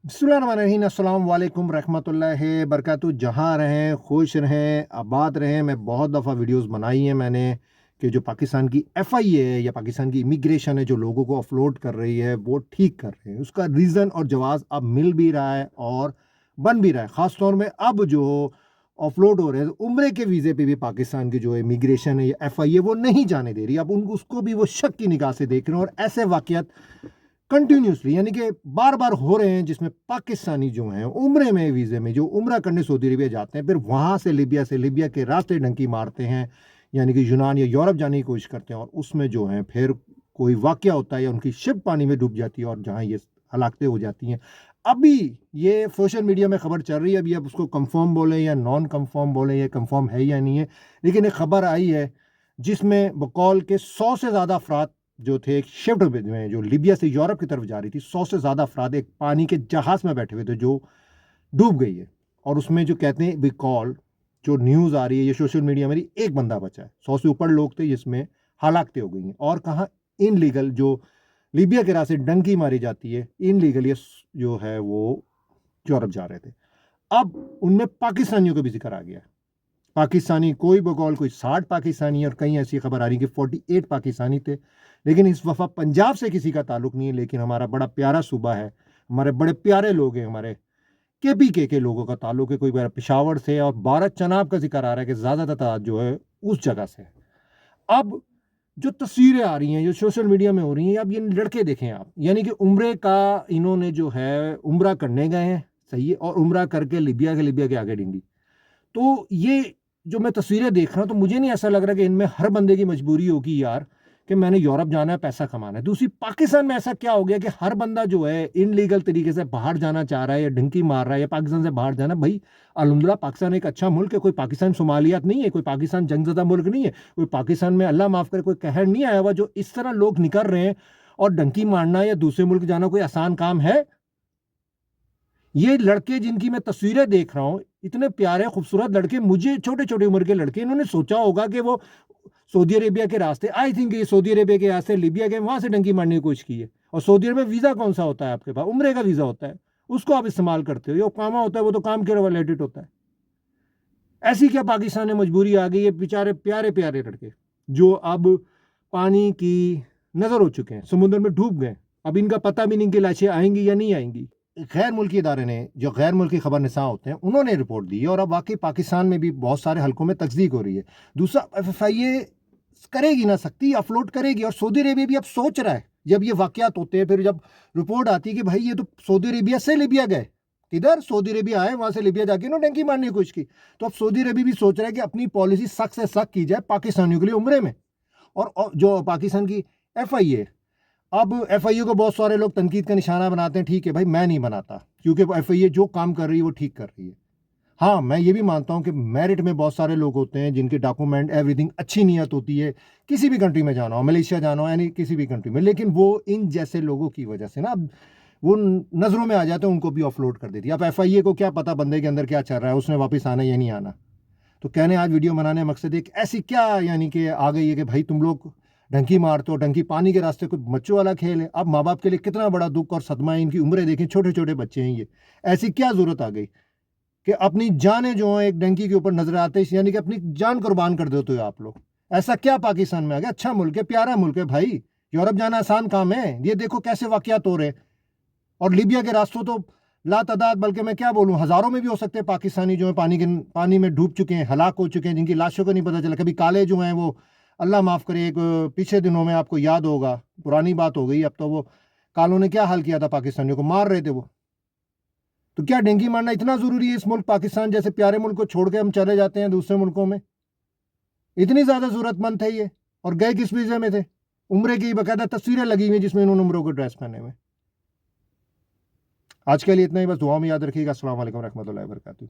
बिस्मिल्लाहिर्रहमानिर्रहीम, अस्सलाम वालेकुम रहमतुल्लाहि बरकातहू। जहाँ रहें, खुश रहें, आबाद रहें। मैं बहुत दफ़ा वीडियोस बनाई हैं मैंने कि जो पाकिस्तान की एफआईए है या पाकिस्तान की इमिग्रेशन है जो लोगों को ऑफलोड कर रही है वो ठीक कर रहे हैं। उसका रीज़न और जवाब अब मिल भी रहा है और बन भी रहा है। ख़ास तौर में अब जो ऑफलोड हो रहे हैं उम्रे के वीज़े पे भी पाकिस्तान की जो इमिग्रेशन है या एफआईए वो नहीं जाने दे रही। अब उनको उसको भी वो शक की निगाह से देख रहे हैं और ऐसे वाक़यात कंटिन्यूसली यानी कि बार-बार हो रहे हैं जिसमें पाकिस्तानी जो हैं उम्रे में वीज़े में जो उम्रा करने सऊदी अरेबिया जाते हैं, फिर वहाँ से लिबिया के रास्ते डंकी मारते हैं, यानी कि यूनान या यूरोप जाने की कोशिश करते हैं और उसमें जो है फिर कोई वाक़या होता है या उनकी शिप पानी में डूब जाती है और जहाँ ये हलाकतें हो जाती हैं। अभी ये सोशल मीडिया में खबर चल रही है, अभी आप उसको कन्फर्म बोलें या नॉन कन्फर्म बोलें, ये कन्फर्म है या नहीं है, लेकिन एक खबर आई है जिसमें बकौल के 100 से ज़्यादा अफ़राद जो थे एक शिफ्ट में जो लीबिया से यूरोप की तरफ जा रही थी, 100 से ज़्यादा अफ़राद एक पानी के जहाज़ में बैठे हुए थे जो डूब गई है। और उसमें जो कहते हैं बिकॉल जो न्यूज़ आ रही है ये सोशल मीडिया में एक बंदा बचा है। 100 से ऊपर लोग थे जिसमें हलाकतें हो गई हैं और कहाँ इनलीगल जो लीबिया के रास्ते डंकी मारी जाती है, इनलीगल ये जो है वो यूरोप जा रहे थे। अब उनमें पाकिस्तानियों का भी ज़िक्र आ गया है। पाकिस्तानी कोई बकौल कोई 60 पाकिस्तानी और कहीं ऐसी खबर आ रही है कि 48 पाकिस्तानी थे। लेकिन इस वफ़ा पंजाब से किसी का ताल्लुक नहीं है, लेकिन हमारा बड़ा प्यारा सूबा है, हमारे बड़े प्यारे लोग हैं, हमारे केपीके के लोगों का ताल्लुक है, कोई मेरा पेशावर से और भारत चनाब का ज़िक्र आ रहा है कि ज़्यादातर तादाद जो है उस जगह से है। अब जो तस्वीरें आ रही हैं, जो सोशल मीडिया में हो रही हैं, अब ये लड़के देखें आप, यानी कि उम्रे का इन्होंने जो है उम्रा करने गए हैं, सही है, और उम्रा करके लिबिया के आगे डिंडी। तो ये जो मैं तस्वीरें देख रहा हूँ तो मुझे नहीं ऐसा लग रहा कि इनमें हर बंदे की मजबूरी होगी यार कि मैंने यूरोप जाना है, पैसा कमाना है। दूसरी पाकिस्तान में ऐसा क्या हो गया कि हर बंदा जो है इनलीगल तरीके से बाहर जाना चाह रहा है या ढिंकी मार रहा है या पाकिस्तान से बाहर जाना। भाई अल्हम्दुलिल्लाह पाकिस्तान एक अच्छा मुल्क है, कोई पाकिस्तान सोमालियात नहीं है, कोई पाकिस्तान जंगज़दा मुल्क नहीं है, कोई पाकिस्तान में अल्लाह माफ़ करे कोई कहर नहीं आया हुआ जो इस तरह लोग निकल रहे हैं। और डंकी मारना या दूसरे मुल्क जाना कोई आसान काम है? ये लड़के जिनकी मैं तस्वीरें देख रहा हूँ, इतने प्यारे खूबसूरत लड़के, मुझे छोटे-छोटे उम्र के लड़के, इन्होंने सोचा होगा कि वो सऊदी अरेबिया के रास्ते, आई थिंक ये सऊदी अरेबिया के रास्ते लिबिया गए, वहाँ से डंकी मारने की कोशिश की है। और सऊदी अरब में वीज़ा कौन-सा होता है आपके पास? उम्रे का वीज़ा होता है, उसको आप इस्तेमाल करते हो। ये ओकामा होता है, वो तो काम के रिलेटेड होता है। ऐसी क्या पाकिस्तान में मजबूरी आ गई है, बेचारे प्यारे-प्यारे लड़के, जो अब पानी की नज़र हो चुके हैं, समुद्र में डूब गए। अब इनका पता भी नहीं कि लाशें आएँगी या नहीं आएँगी। गैर मुल्की इदारे ने, जो गैर मुल्की खबरनिसा होते हैं, उन्होंने रिपोर्ट दी है और अब वाक़ई पाकिस्तान में भी बहुत सारे हलकों में तस्दीक हो रही है। दूसरा, एफआईए करेगी ना सख्ती, अपलोड करेगी और सऊदी अरेबिया भी अब सोच रहा है, जब ये वाक़यात होते हैं, फिर जब रिपोर्ट आती है कि भाई ये तो सऊदी अरेबिया से लिबिया गए, किधर सऊदी अरेबिया आए, वहाँ से लिबिया जाके इन्होंने डंकी मारने की कोशिश की। तो अब सऊदी अरेबिया भी सोच रहा है कि अपनी पॉलिसी सख्त से सख्त की जाए पाकिस्तानियों के लिए उम्रे में। और जो पाकिस्तान की एफआईए, अब एफआईए को बहुत सारे लोग तनकीद का निशाना बनाते हैं। ठीक है भाई, मैं नहीं बनाता, क्योंकि एफआईए जो काम कर रही है वो ठीक कर रही है। हाँ, मैं ये भी मानता हूँ कि मेरिट में बहुत सारे लोग होते हैं जिनके डॉक्यूमेंट एवरीथिंग अच्छी नीयत होती है, किसी भी कंट्री में जाना हो, मलेशिया जाना हो, यानी किसी भी कंट्री में, लेकिन वो इन जैसे लोगों की वजह से ना अब वो नज़रों में आ जाते हैं, उनको भी ऑफलोड कर देती है। अब एफआईए को क्या पता बंदे के अंदर क्या चल रहा है, उसने वापस आना या नहीं आना। तो कहने आज वीडियो बनाने का मकसद एक ऐसी क्या यानी कि आ गई है कि भाई तुम लोग डंकी मारते हो, डंकी पानी के रास्ते कोई बच्चों वाला खेल है। अब माँ बाप के लिए कितना बड़ा दुख और सदमा है, इनकी उम्रें देखें, छोटे छोटे बच्चे हैं ये। ऐसी क्या जरूरत आ गई कि अपनी जानें जो है एक डंकी के ऊपर नजर आते हैं, यानी कि अपनी जान कुर्बान कर देते हो आप लोग। ऐसा क्या पाकिस्तान में आ गया? अच्छा मुल्क है, प्यारा मुल्क है भाई, यूरोप जाना आसान काम है? ये देखो कैसे वाकयात हो रहे हैं। और लीबिया के रास्तों तो लातादाद, बल्कि मैं क्या बोलूँ, हज़ारों में भी हो सकते हैं पाकिस्तानी जो है पानी में डूब चुके हैं, हलाक हो चुके हैं, जिनकी लाशों को नहीं पता चला। कभी काले जो हैं वो, अल्लाह माफ़ करे, एक पिछले दिनों में आपको याद होगा, पुरानी बात हो गई अब तो, वो कालों ने क्या हाल किया था, पाकिस्तानियों को मार रहे थे वो। तो क्या डेंगी मारना इतना ज़रूरी है? इस मुल्क पाकिस्तान जैसे प्यारे मुल्क को छोड़ के हम चले जाते हैं दूसरे मुल्कों में, इतनी ज़्यादा ज़रूरतमंद थे ये? और गए किस वीज़े में थे? उम्रे की बाकायदा तस्वीरें लगी हुई हैं जिसमें इन्होंने उम्रों के ड्रेस पहने हुए। आज के लिए इतना ही, बस दुआ में याद रखिएगा। अस्सलाम वालेकुम रहमतुल्लाहि व बरकातहू।